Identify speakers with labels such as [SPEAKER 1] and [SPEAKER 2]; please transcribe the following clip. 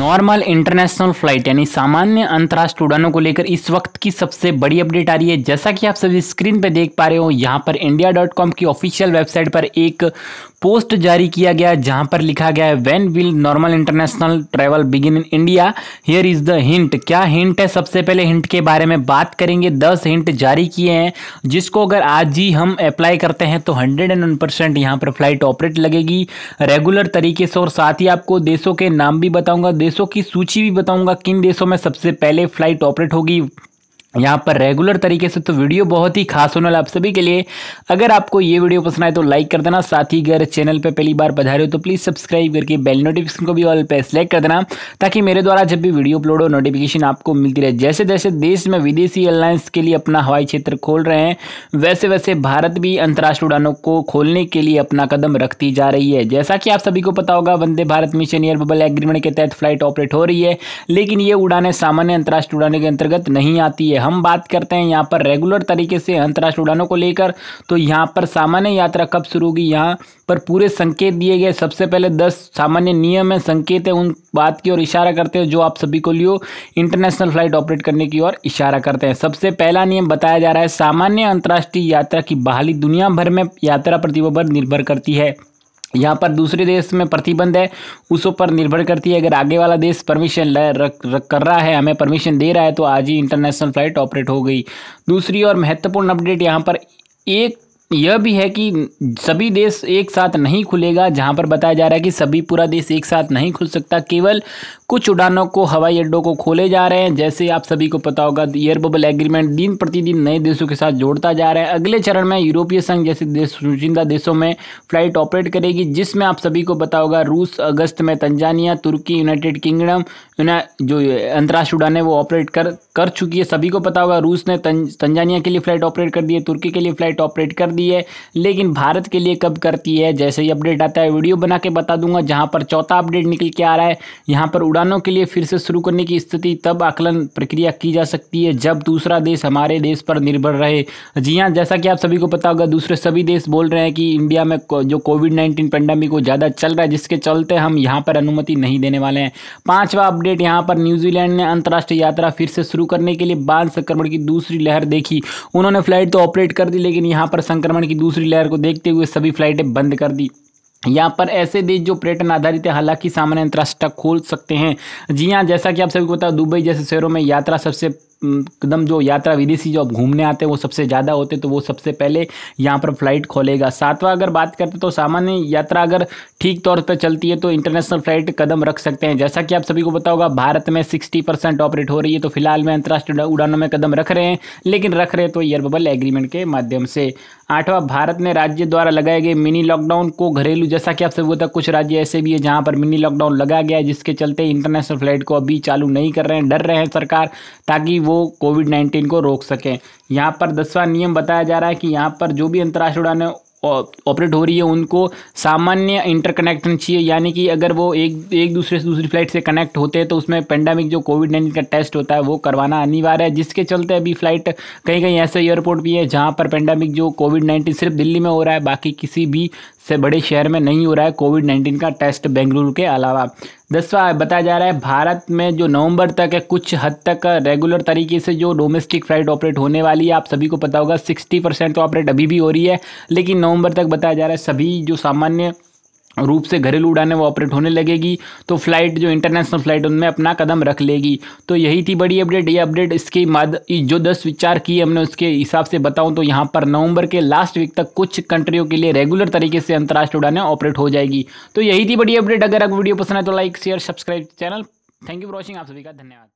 [SPEAKER 1] Normal international flight यानी सामान्य अंतर्राष्ट्रीय उड़ानों को लेकर इस वक्त की सबसे बड़ी अपडेट आ रही है। जैसा कि आप सभी स्क्रीन पे देख पा रहे हो, यहाँ पर india.com की ऑफिशियल वेबसाइट पर एक पोस्ट जारी किया गया जहां पर लिखा गया है when will normal international travel begin in India, here is the hint. क्या हिंट है? सबसे पहले हिंट के बारे में बात करेंगे। 10 हिंट जारी किए हैं जिसको अगर आज ही हम अप्लाई करते हैं तो 101% यहाँ पर फ्लाइट ऑपरेट लगेगी रेगुलर तरीके से। और साथ ही आपको देशों के नाम भी बताऊंगा, देशों की सूची भी बताऊंगा किन देशों में सबसे पहले फ्लाइट ऑपरेट होगी यहाँ पर रेगुलर तरीके से। तो वीडियो बहुत ही खास होने वाला आप सभी के लिए। अगर आपको ये वीडियो पसंद आए तो लाइक कर देना, साथ ही अगर चैनल पे पहली बार पधारे हो तो प्लीज़ सब्सक्राइब करके बेल नोटिफिकेशन को भी ऑल पे सेलेक्ट कर देना, ताकि मेरे द्वारा जब भी वीडियो अपलोड हो नोटिफिकेशन आपको मिलती रहे। जैसे जैसे देश में विदेशी एयरलाइंस के लिए अपना हवाई क्षेत्र खोल रहे हैं, वैसे वैसे भारत भी अंतर्राष्ट्रीय उड़ानों को खोलने के लिए अपना कदम रखती जा रही है। जैसा कि आप सभी को पता होगा, Vande Bharat mission air bubble agreement के तहत फ्लाइट ऑपरेट हो रही है, लेकिन ये उड़ानें सामान्य अंतर्राष्ट्रीय उड़ानों के अंतर्गत नहीं आती है। हम बात करते हैं यहाँ पर रेगुलर तरीके से अंतर्राष्ट्रीय उड़ानों को लेकर। तो यहाँ पर सामान्य यात्रा कब शुरू होगी, यहाँ पर पूरे संकेत दिए गए। सबसे पहले 10 सामान्य नियम है, संकेत है, उन बात की ओर इशारा करते हैं जो आप सभी को लियो इंटरनेशनल फ्लाइट ऑपरेट करने की ओर इशारा करते हैं। सबसे पहला नियम बताया जा रहा है, सामान्य अंतर्राष्ट्रीय यात्रा की बहाली दुनिया भर में यात्रा प्रतिबंध पर निर्भर करती है। यहाँ पर दूसरे देश में प्रतिबंध है, उस पर निर्भर करती है। अगर आगे वाला देश परमिशन कर रहा है, हमें परमिशन दे रहा है, तो आज ही इंटरनेशनल फ्लाइट ऑपरेट हो गई। दूसरी और महत्वपूर्ण अपडेट यहाँ पर एक यह भी है कि सभी देश एक साथ नहीं खुलेगा। जहां पर बताया जा रहा है कि सभी पूरा देश एक साथ नहीं खुल सकता, केवल कुछ उड़ानों को, हवाई अड्डों को खोले जा रहे हैं। जैसे आप सभी को पता होगा, एयर बबल एग्रीमेंट दिन प्रतिदिन नए देशों के साथ जोड़ता जा रहा है। अगले चरण में यूरोपीय संघ जैसे देश, चुनिंदा देशों में फ्लाइट ऑपरेट करेगी, जिसमें आप सभी को पता होगा रूस, अगस्त में तंजानिया, तुर्की, यूनाइटेड किंगडम जो अंतर्राष्ट्रीय उड़ानें वो ऑपरेट कर चुकी है। सभी को पता होगा रूस ने तंजानिया के लिए फ्लाइट ऑपरेट कर दी है, तुर्की के लिए फ्लाइट ऑपरेट कर दी है, लेकिन भारत के लिए कब करती है, जैसे ही अपडेट आता है वीडियो बना के बता दूंगा। जहां पर चौथा अपडेट निकल के आ रहा है, यहां पर उड़ानों के लिए फिर से शुरू करने की स्थिति तब आकलन प्रक्रिया की जा सकती है जब दूसरा देश हमारे देश पर निर्भर रहे। जी हाँ, जैसा कि आप सभी को पता होगा, दूसरे सभी देश बोल रहे हैं कि इंडिया में जो कोविड-19 पेंडेमिक को ज़्यादा चल रहा है, जिसके चलते हम यहाँ पर अनुमति नहीं देने वाले हैं। पांचवा अपडेट यहाँ पर, न्यूजीलैंड ने अंतर्राष्ट्रीय यात्रा फिर से शुरू करने के लिए बाढ़ संक्रमण की दूसरी लहर देखी। उन्होंने फ्लाइट तो ऑपरेट कर दी, लेकिन यहाँ पर संक्रमण की दूसरी लहर को देखते हुए सभी फ्लाइटें बंद कर दी। यहाँ पर ऐसे देश जो पर्यटन आधारित है, हालांकि सामान्य अंतर्राष्ट्रीय खोल सकते हैं। जी हाँ, जैसा कि आप सभी को पता है, दुबई जैसे शहरों में यात्रा सबसे एकदम जो यात्रा विदेशी जो घूमने आते हैं वो सबसे ज़्यादा होते हैं, तो वो सबसे पहले यहाँ पर फ्लाइट खोलेगा। सातवां अगर बात करते तो सामान्य यात्रा अगर ठीक तौर पर चलती है तो इंटरनेशनल फ्लाइट कदम रख सकते हैं। जैसा कि आप सभी को पता होगा, भारत में 60% ऑपरेट हो रही है, तो फिलहाल में अंतर्राष्ट्रीय उड़ानों में कदम रख रहे हैं, लेकिन रख रहे तो एयर बबल एग्रीमेंट के माध्यम से। आठवां, भारत ने राज्य द्वारा लगाए गए मिनी लॉकडाउन को घरेलू, जैसा कि आप सभी को पता, कुछ राज्य ऐसे भी है जहाँ पर मिनी लॉकडाउन लगाया गया है, जिसके चलते इंटरनेशनल फ्लाइट को अभी चालू नहीं कर रहे हैं, डर रहे हैं सरकार, ताकि वो कोविड-19 को रोक सकें। यहाँ पर 10वां नियम बताया जा रहा है कि यहाँ पर जो भी अंतर्राष्ट्रीय उड़ानें ऑपरेट हो रही है उनको सामान्य इंटरकनेक्शन चाहिए, यानी कि अगर वो एक दूसरे से दूसरी फ्लाइट से कनेक्ट होते हैं तो उसमें पेंडेमिक जो कोविड-19 का टेस्ट होता है वो करवाना अनिवार्य है, जिसके चलते अभी फ्लाइट कहीं कहीं ऐसे एयरपोर्ट भी है जहां पर पेंडेमिक जो कोविड-19 सिर्फ दिल्ली में हो रहा है, बाकी किसी भी से बड़े शहर में नहीं हो रहा है कोविड-19 का टेस्ट बेंगलुरु के अलावा। 10वां बताया जा रहा है, भारत में जो नवंबर तक है कुछ हद तक रेगुलर तरीके से जो डोमेस्टिक फ्लाइट ऑपरेट होने वाली है। आप सभी को पता होगा 60% तो ऑपरेट अभी भी हो रही है, लेकिन नवंबर तक बताया जा रहा है सभी जो सामान्य रूप से घरेलू उड़ानें वो ऑपरेट होने लगेगी, तो फ्लाइट जो इंटरनेशनल फ्लाइट उनमें अपना कदम रख लेगी। तो यही थी बड़ी अपडेट। ये अपडेट इसके जो 10 विचार किए हमने उसके हिसाब से बताऊं तो यहाँ पर नवंबर के लास्ट वीक तक कुछ कंट्रियों के लिए रेगुलर तरीके से अंतर्राष्ट्रीय उड़ानें ऑपरेट हो जाएगी। तो यही थी बड़ी अपडेट। अगर आपको वीडियो पसंद है तो like, share, subscribe channel. Thank you for watching. आप सभी का धन्यवाद।